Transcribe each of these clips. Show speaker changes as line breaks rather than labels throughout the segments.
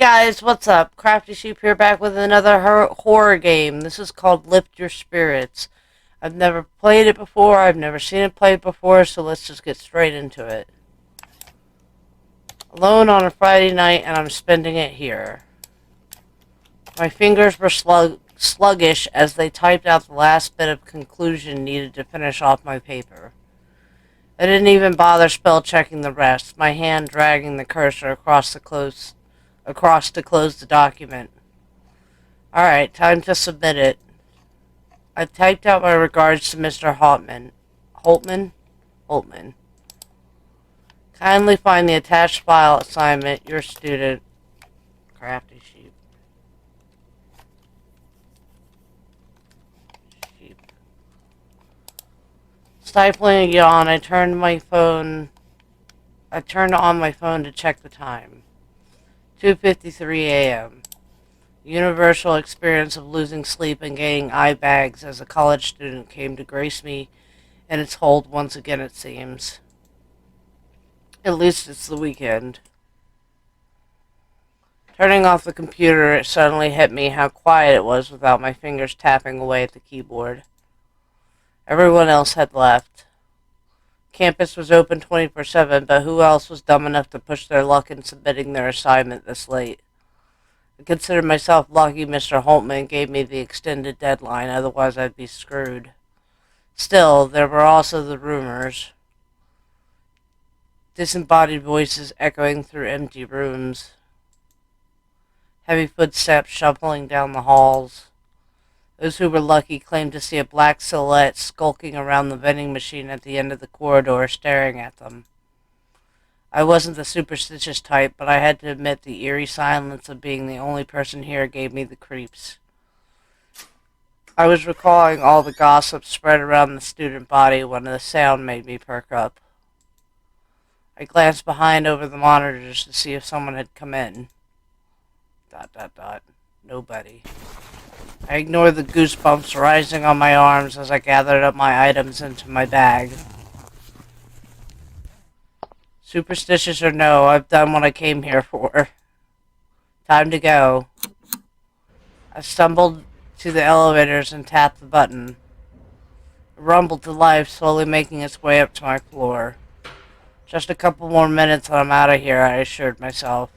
Guys, what's up? Crafty Sheep here, back with another horror game. This is called Lift Your Spirits. I've never played it before, I've never seen it played before, so let's just get straight into it. Alone on a Friday night, and I'm spending it here. My fingers were sluggish as they typed out the last bit of conclusion needed to finish off my paper. I didn't even bother spell checking the rest, my hand dragging the cursor across to close the document. Alright, time to submit it. I've typed out my regards to Mr. Holtman. Holtman. Kindly find the attached file assignment, your student, Crafty Sheep. Stifling a yawn, I turned on my phone to check the time. 2:53 a.m. Universal experience of losing sleep and gaining eye bags as a college student came to grace me in its hold once again, it seems. At least it's the weekend. Turning off the computer, it suddenly hit me how quiet it was without my fingers tapping away at the keyboard. Everyone else had left. Campus was open 24/7, but who else was dumb enough to push their luck in submitting their assignment this late? I considered myself lucky Mr. Holtman gave me the extended deadline, otherwise I'd be screwed. Still, there were also the rumors. Disembodied voices echoing through empty rooms. Heavy footsteps shuffling down the halls. Those who were lucky claimed to see a black silhouette skulking around the vending machine at the end of the corridor, staring at them. I wasn't the superstitious type, but I had to admit the eerie silence of being the only person here gave me the creeps. I was recalling all the gossip spread around the student body when the sound made me perk up. I glanced behind over the monitors to see if someone had come in. ... Nobody. I ignored the goosebumps rising on my arms as I gathered up my items into my bag. Superstitious or no, I've done what I came here for. Time to go. I stumbled to the elevators and tapped the button. It rumbled to life, slowly making its way up to my floor. Just a couple more minutes and I'm out of here, I assured myself.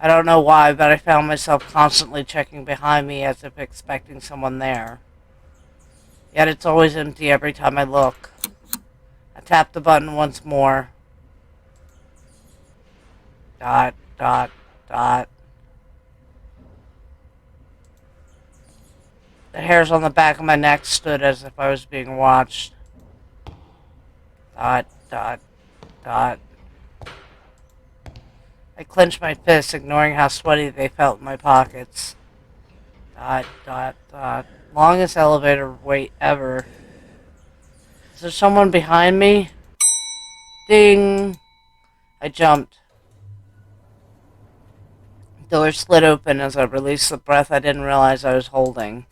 I don't know why, but I found myself constantly checking behind me as if expecting someone there. Yet it's always empty every time I look. I tapped the button once more. ... The hairs on the back of my neck stood as if I was being watched. ... I clenched my fists, ignoring how sweaty they felt in my pockets. ... Longest elevator wait ever. Is there someone behind me? Ding! I jumped. The door slid open as I released the breath I didn't realize I was holding.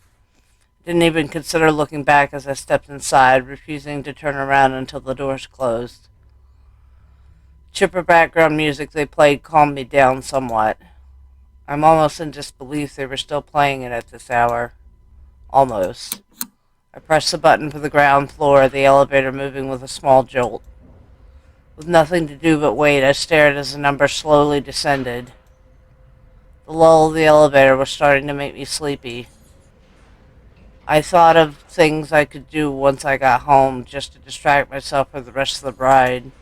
Didn't even consider looking back as I stepped inside, refusing to turn around until the doors closed. Chipper background music they played calmed me down somewhat. I'm almost in disbelief they were still playing it at this hour. Almost. I pressed the button for the ground floor, the elevator moving with a small jolt. With nothing to do but wait, I stared as the number slowly descended. The lull of the elevator was starting to make me sleepy. I thought of things I could do once I got home, just to distract myself for the rest of the ride.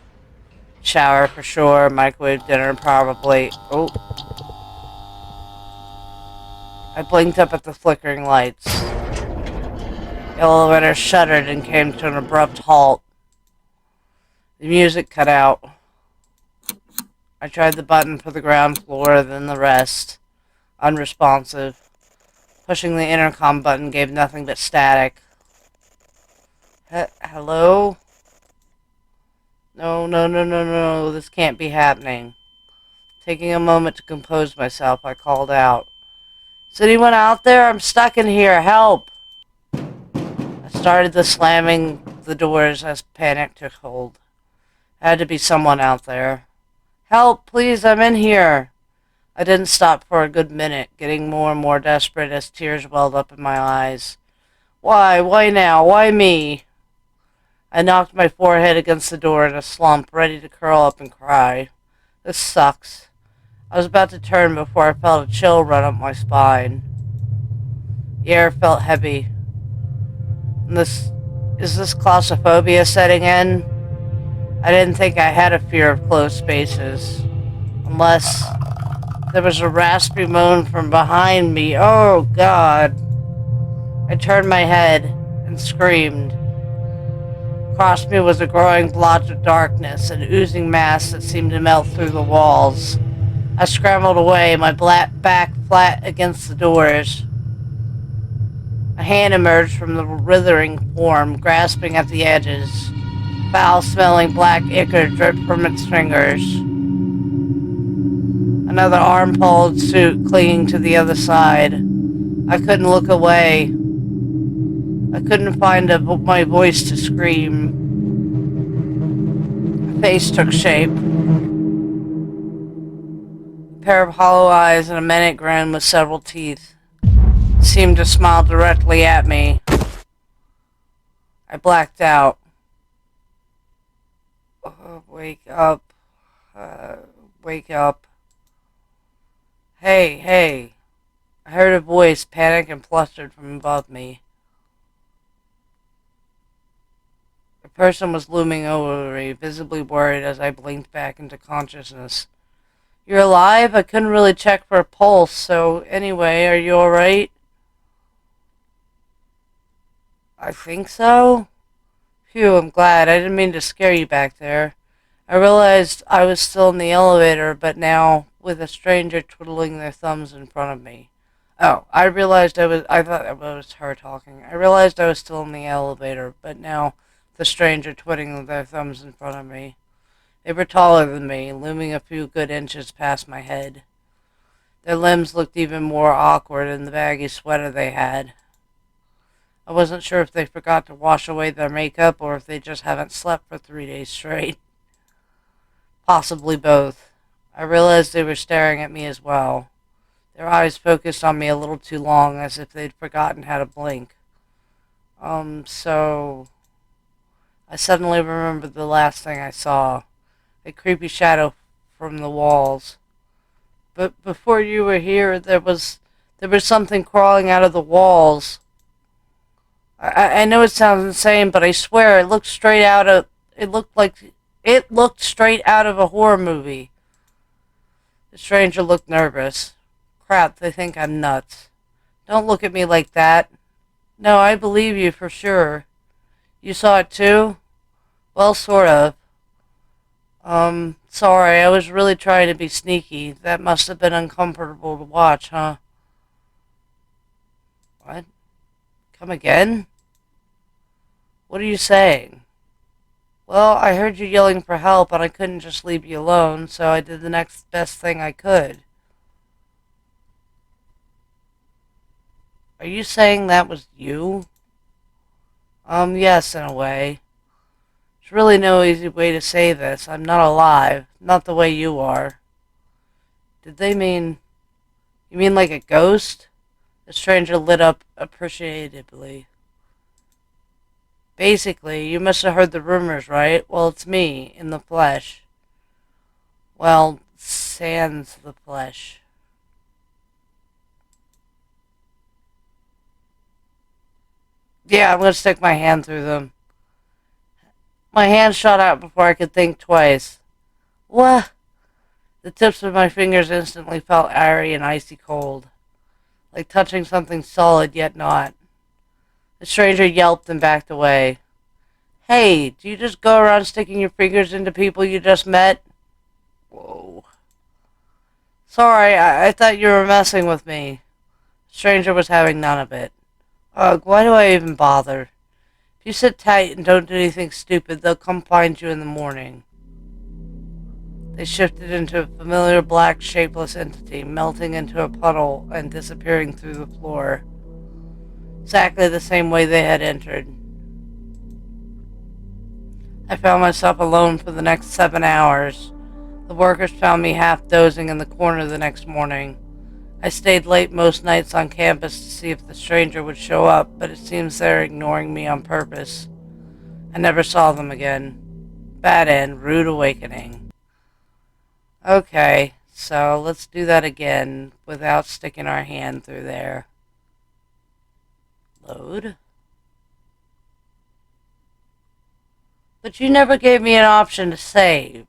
Shower for sure, microwave dinner probably. Oh. I blinked up at the flickering lights. The elevator shuddered and came to an abrupt halt. The music cut out. I tried the button for the ground floor, then the rest. Unresponsive. Pushing the intercom button gave nothing but static. Hello? No, this can't be happening. Taking a moment to compose myself, I called out. Is anyone out there? I'm stuck in here. Help! I started slamming the doors as panic took hold. There had to be someone out there. Help, please, I'm in here. I didn't stop for a good minute, getting more and more desperate as tears welled up in my eyes. Why? Why now? Why me? I knocked my forehead against the door in a slump, ready to curl up and cry. This sucks. I was about to turn before I felt a chill run up my spine. The air felt heavy. Is this claustrophobia setting in? I didn't think I had a fear of closed spaces. Unless there was a raspy moan from behind me. Oh, God. I turned my head and screamed. Across me was a growing blotch of darkness, an oozing mass that seemed to melt through the walls. I scrambled away, my back flat against the doors. A hand emerged from the writhing form, grasping at the edges. Foul-smelling black ichor dripped from its fingers. Another arm pulled suit, clinging to the other side. I couldn't look away. I couldn't find my voice to scream. A face took shape. A pair of hollow eyes and a manic grin with several teeth seemed to smile directly at me. I blacked out. Wake up. Wake up. Hey, hey. I heard a voice, panicked and flustered from above me. The person was looming over me, visibly worried as I blinked back into consciousness. You're alive? I couldn't really check for a pulse, so anyway, are you alright? I think so? Phew, I'm glad. I didn't mean to scare you back there. I realized I was still in the elevator, but now with a stranger twiddling their thumbs in front of me. Oh, I thought it was her talking. I realized I was still in the elevator, but now the stranger twiddling their thumbs in front of me. They were taller than me, looming a few good inches past my head. Their limbs looked even more awkward in the baggy sweater they had. I wasn't sure if they forgot to wash away their makeup or if they just haven't slept for 3 days straight. Possibly both. I realized they were staring at me as well. Their eyes focused on me a little too long, as if they'd forgotten how to blink. So... I suddenly remembered the last thing I saw. A creepy shadow from the walls. But before you were here, there was something crawling out of the walls. I know it sounds insane, but I swear it looked straight out of a horror movie. The stranger looked nervous. Crap, they think I'm nuts. Don't look at me like that. No, I believe you for sure. You saw it too? Well, sort of. Sorry, I was really trying to be sneaky. That must have been uncomfortable to watch, huh? What? Come again? What are you saying? Well, I heard you yelling for help and I couldn't just leave you alone, so I did the next best thing I could. Are you saying that was you? Yes, in a way. There's really no easy way to say this. I'm not alive. Not the way you are. Did they mean... You mean like a ghost? The stranger lit up appreciatively. Basically, you must have heard the rumors, right? Well, it's me, in the flesh. Well, sans the flesh. Yeah, I'm gonna stick my hand through them. My hand shot out before I could think twice. What? The tips of my fingers instantly felt airy and icy cold. Like touching something solid, yet not. The stranger yelped and backed away. Hey, do you just go around sticking your fingers into people you just met? Whoa. Sorry, I thought you were messing with me. The stranger was having none of it. Ugh, why do I even bother? If you sit tight and don't do anything stupid, they'll come find you in the morning. They shifted into a familiar black, shapeless entity, melting into a puddle and disappearing through the floor. Exactly the same way they had entered. I found myself alone for the next 7 hours. The workers found me half dozing in the corner the next morning. I stayed late most nights on campus to see if the stranger would show up, but it seems they're ignoring me on purpose. I never saw them again. Bad end, rude awakening. Okay, so let's do that again without sticking our hand through there. Load. But you never gave me an option to save.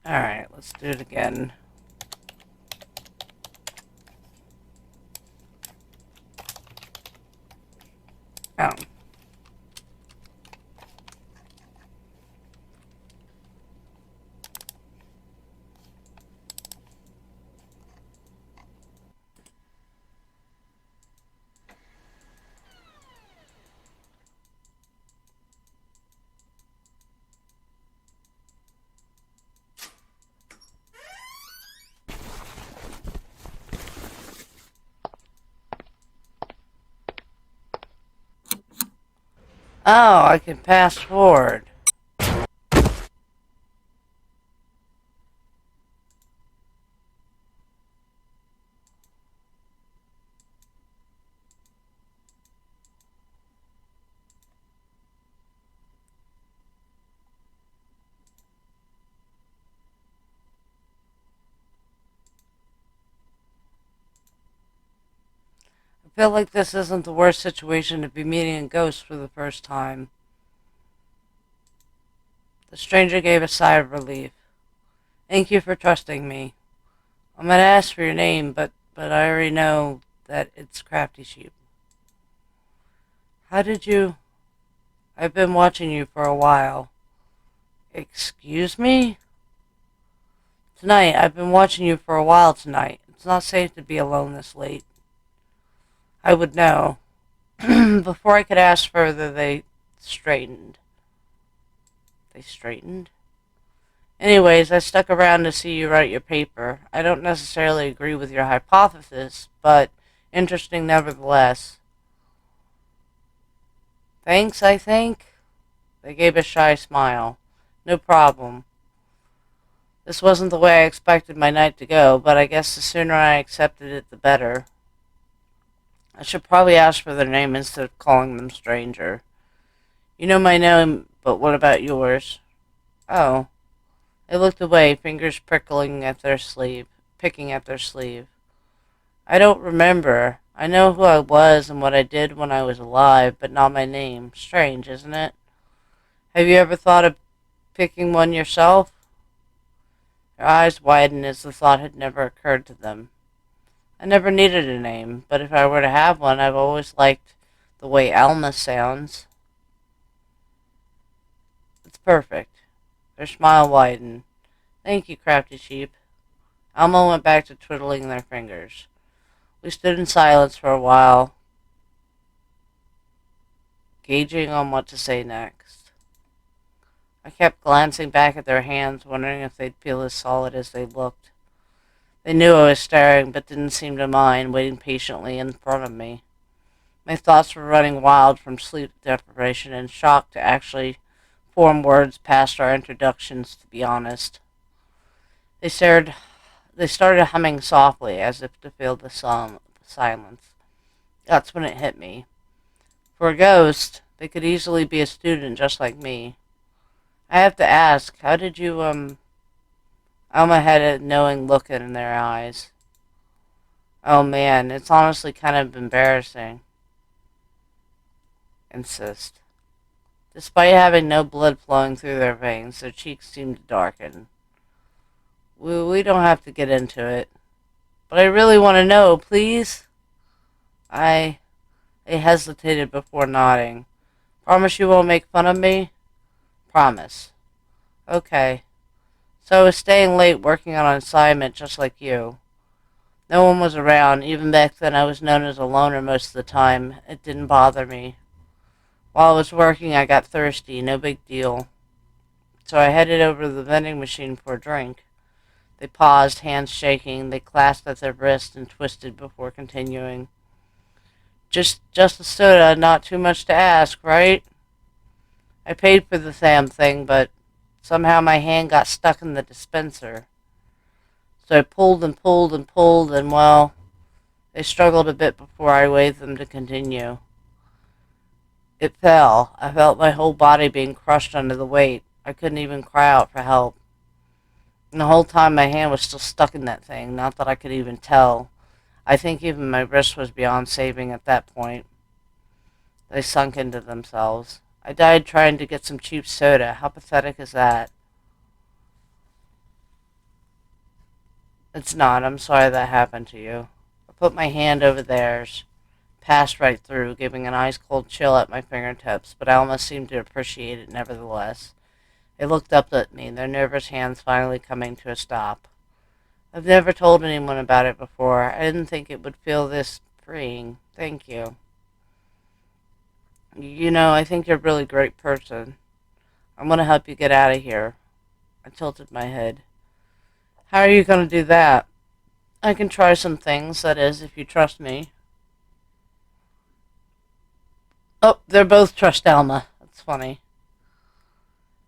Alright, let's do it again. Oh. Oh, I can pass forward. I feel like this isn't the worst situation to be meeting a ghost for the first time. The stranger gave a sigh of relief. Thank you for trusting me. I'm gonna ask for your name, but I already know that it's Crafty Sheep. How did you... I've been watching you for a while. Excuse me? Tonight, I've been watching you for a while tonight. It's not safe to be alone this late. I would know. Before I could ask further, they straightened. They straightened? Anyways, I stuck around to see you write your paper. I don't necessarily agree with your hypothesis, but interesting nevertheless. Thanks, I think. They gave a shy smile. No problem. This wasn't the way I expected my night to go, but I guess the sooner I accepted it, the better. I should probably ask for their name instead of calling them stranger. You know my name, but what about yours? Oh. They looked away, fingers picking at their sleeve. I don't remember. I know who I was and what I did when I was alive, but not my name. Strange, isn't it? Have you ever thought of picking one yourself? Their eyes widened as the thought had never occurred to them. I never needed a name, but if I were to have one, I've always liked the way Alma sounds. It's perfect. Their smile widened. Thank you, Crafty Sheep. Alma went back to twiddling their fingers. We stood in silence for a while, gauging on what to say next. I kept glancing back at their hands, wondering if they'd feel as solid as they looked. They knew I was staring, but didn't seem to mind, waiting patiently in front of me. My thoughts were running wild from sleep deprivation and shock to actually form words past our introductions, to be honest. They started humming softly, as if to fill the silence. That's when it hit me. For a ghost, they could easily be a student just like me. I have to ask, how did you, Alma had a knowing look in their eyes. Oh man, it's honestly kind of embarrassing. Insist. Despite having no blood flowing through their veins, their cheeks seemed to darken. We don't have to get into it. But I really want to know, please? They hesitated before nodding. Promise you won't make fun of me? Promise. Okay. So I was staying late working on an assignment just like you. No one was around. Even back then I was known as a loner most of the time. It didn't bother me. While I was working I got thirsty. No big deal. So I headed over to the vending machine for a drink. They paused, hands shaking. They clasped at their wrists and twisted before continuing. Just a soda, not too much to ask, right? I paid for the damn thing, but somehow my hand got stuck in the dispenser. So I pulled and pulled and pulled, and well, they struggled a bit before I waved them to continue. It fell. I felt my whole body being crushed under the weight. I couldn't even cry out for help. And the whole time my hand was still stuck in that thing, not that I could even tell. I think even my wrist was beyond saving at that point. They sunk into themselves. I died trying to get some cheap soda. How pathetic is that? It's not. I'm sorry that happened to you. I put my hand over theirs, passed right through, giving an ice-cold chill at my fingertips, but I almost seemed to appreciate it nevertheless. They looked up at me, their nervous hands finally coming to a stop. I've never told anyone about it before. I didn't think it would feel this freeing. Thank you. You know, I think you're a really great person. I'm going to help you get out of here. I tilted my head. How are you going to do that? I can try some things, that is, if you trust me. Oh, they're both trust Alma. That's funny.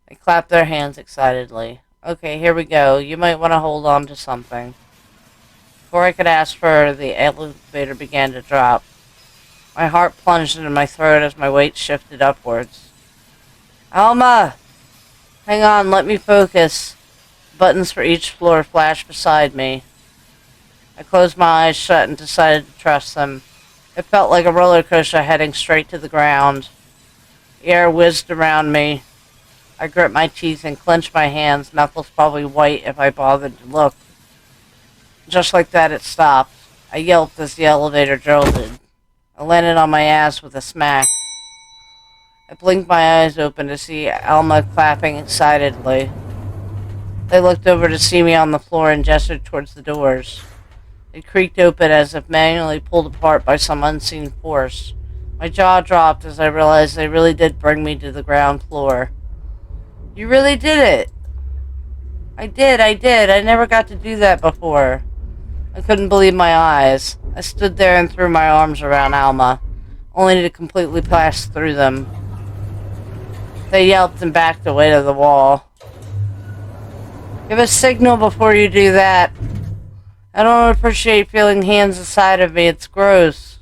They clapped their hands excitedly. Okay, here we go. You might want to hold on to something. Before I could ask further, the elevator began to drop. My heart plunged into my throat as my weight shifted upwards. Alma! Hang on, let me focus. Buttons for each floor flashed beside me. I closed my eyes shut and decided to trust them. It felt like a roller coaster heading straight to the ground. The air whizzed around me. I gripped my teeth and clenched my hands, knuckles probably white if I bothered to look. Just like that, it stopped. I yelped as the elevator jolted. I landed on my ass with a smack. I blinked my eyes open to see Alma clapping excitedly. They looked over to see me on the floor and gestured towards the doors. They creaked open as if manually pulled apart by some unseen force. My jaw dropped as I realized they really did bring me to the ground floor. You really did it! I did. I never got to do that before. I couldn't believe my eyes. I stood there and threw my arms around Alma, only to completely pass through them. They yelped and backed away to the wall. Give a signal before you do that. I don't appreciate feeling hands inside of me. It's gross.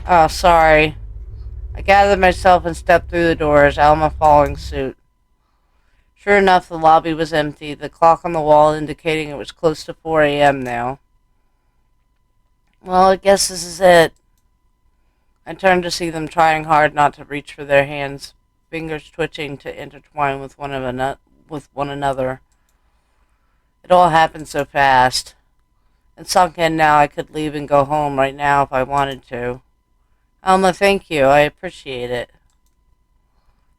Oh, sorry. I gathered myself and stepped through the doors, Alma following suit. Sure enough, the lobby was empty, the clock on the wall indicating it was close to 4 a.m. now. Well, I guess this is it. I turned to see them trying hard not to reach for their hands, fingers twitching to intertwine with one another. It all happened so fast. It sunk in now I could leave and go home right now if I wanted to. Alma, thank you. I appreciate it.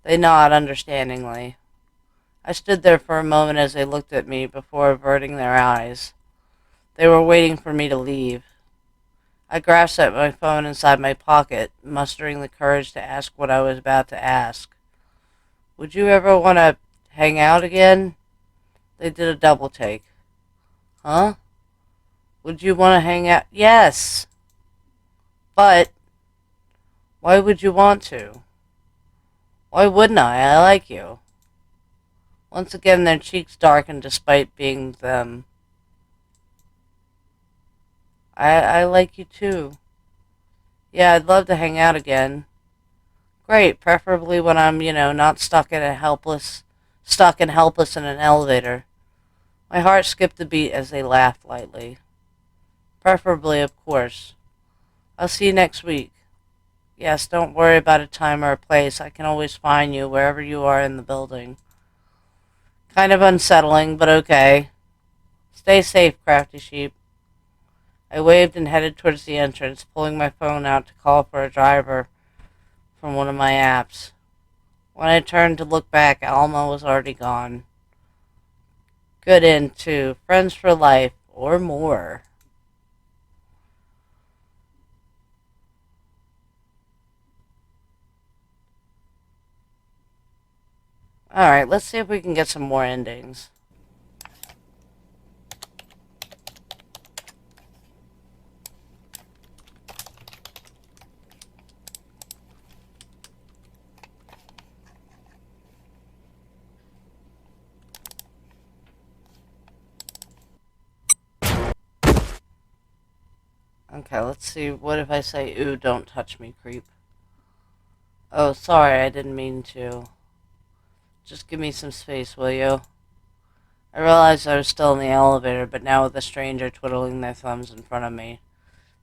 They nod understandingly. I stood there for a moment as they looked at me before averting their eyes. They were waiting for me to leave. I grasped at my phone inside my pocket, mustering the courage to ask what I was about to ask. Would you ever want to hang out again? They did a double take. Huh? Would you want to hang out? Yes. But why would you want to? Why wouldn't I? I like you. Once again, their cheeks darkened despite being them. I like you too. Yeah, I'd love to hang out again. Great, preferably when I'm, not stuck and helpless in an elevator. My heart skipped a beat as they laughed lightly. Preferably, of course. I'll see you next week. Yes, don't worry about a time or a place. I can always find you wherever you are in the building. Kind of unsettling, but okay. Stay safe, Crafty Sheep. I waved and headed towards the entrance, pulling my phone out to call for a driver from one of my apps. When I turned to look back, Alma was already gone. Good end, too. Friends for life, or more. Alright, let's see if we can get some more endings. Okay, let's see. What if I say, ooh, don't touch me, creep? Oh, sorry, I didn't mean to. Just give me some space, will you? I realized I was still in the elevator, but now with a stranger twiddling their thumbs in front of me.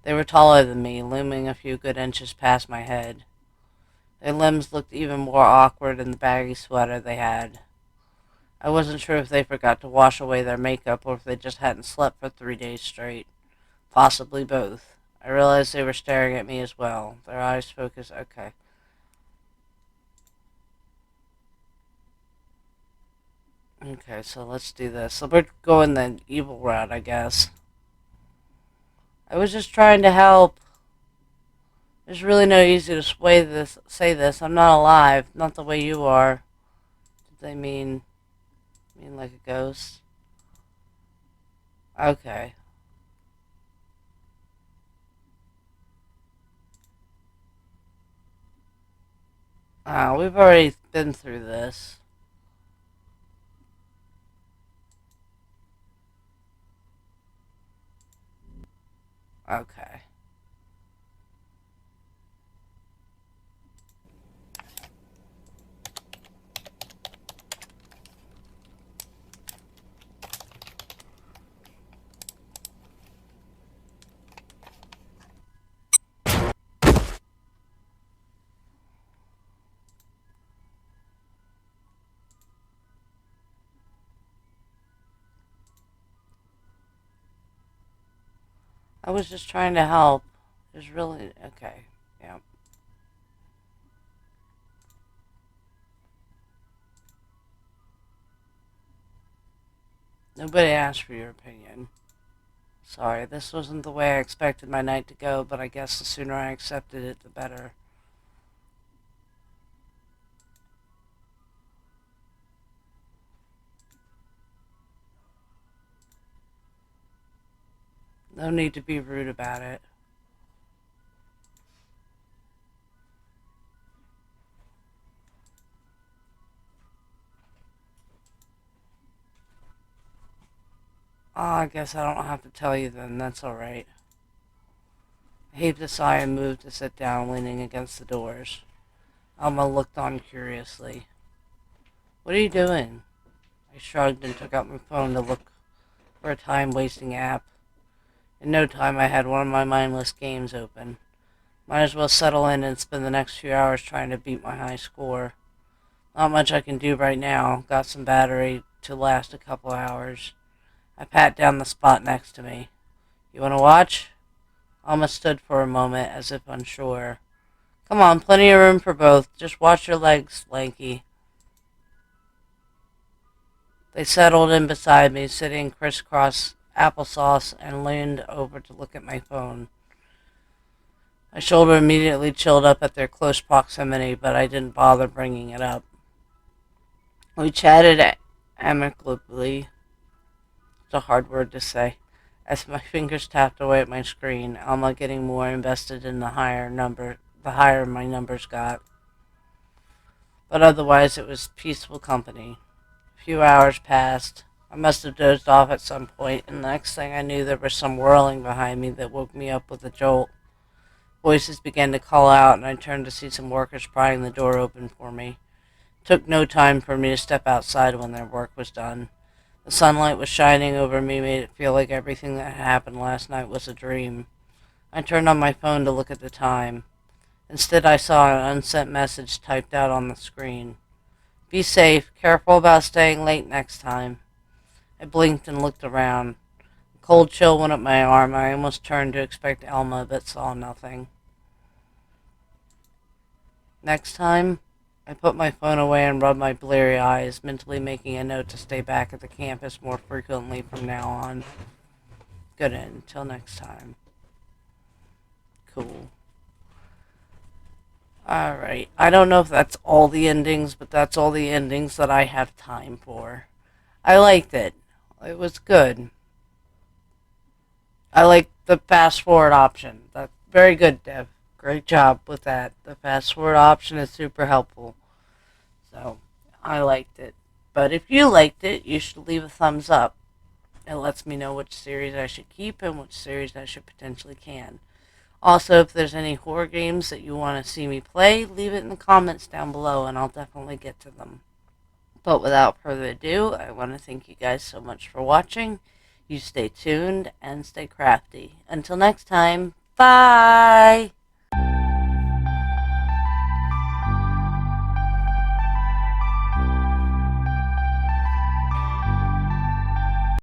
They were taller than me, looming a few good inches past my head. Their limbs looked even more awkward in the baggy sweater they had. I wasn't sure if they forgot to wash away their makeup or if they just hadn't slept for 3 days straight. Possibly both. I realized they were staring at me as well. Their eyes focused. Okay. Okay, so let's do this. So we're going the evil route, I guess. I was just trying to help. There's really no easy to say this. I'm not alive. Not the way you are. Did they mean like a ghost? Okay. We've already been through this. Okay. I was just trying to help. There's really okay. Yeah. Nobody asked for your opinion. Sorry, this wasn't the way I expected my night to go, but I guess the sooner I accepted it, the better. No need to be rude about it. Oh, I guess I don't have to tell you then. That's alright. I heaved a sigh and moved to sit down, leaning against the doors. Alma looked on curiously. What are you doing? I shrugged and took out my phone to look for a time-wasting app. In no time, I had one of my mindless games open. Might as well settle in and spend the next few hours trying to beat my high score. Not much I can do right now. Got some battery to last a couple hours. I pat down the spot next to me. You want to watch? Alma stood for a moment as if unsure. Come on, plenty of room for both. Just watch your legs, Lanky. They settled in beside me, sitting crisscross applesauce, and leaned over to look at my phone. My shoulder immediately chilled up at their close proximity, but I didn't bother bringing it up. We chatted amicably. It's a hard word to say. As my fingers tapped away at my screen, Alma getting more invested in the higher my numbers got. But otherwise, it was peaceful company. A few hours passed. I must have dozed off at some point, and the next thing I knew, there was some whirling behind me that woke me up with a jolt. Voices began to call out, and I turned to see some workers prying the door open for me. It took no time for me to step outside when their work was done. The sunlight was shining over me, made it feel like everything that happened last night was a dream. I turned on my phone to look at the time. Instead, I saw an unsent message typed out on the screen. Be safe. Careful about staying late next time. I blinked and looked around. A cold chill went up my arm. I almost turned to expect Elma, but saw nothing. Next time, I put my phone away and rubbed my bleary eyes, mentally making a note to stay back at the campus more frequently from now on. Good end. Till next time. Cool. Alright. I don't know if that's all the endings, but that's all the endings that I have time for. I liked it. It was good. I like the fast forward option. That's very good, Dev. Great job with that. The fast forward option is super helpful. So, I liked it. But if you liked it, you should leave a thumbs up. It lets me know which series I should keep and which series I should potentially can. Also, if there's any horror games that you want to see me play, leave it in the comments down below and I'll definitely get to them. But without further ado, I want to thank you guys so much for watching. You stay tuned and stay crafty. Until next time, bye!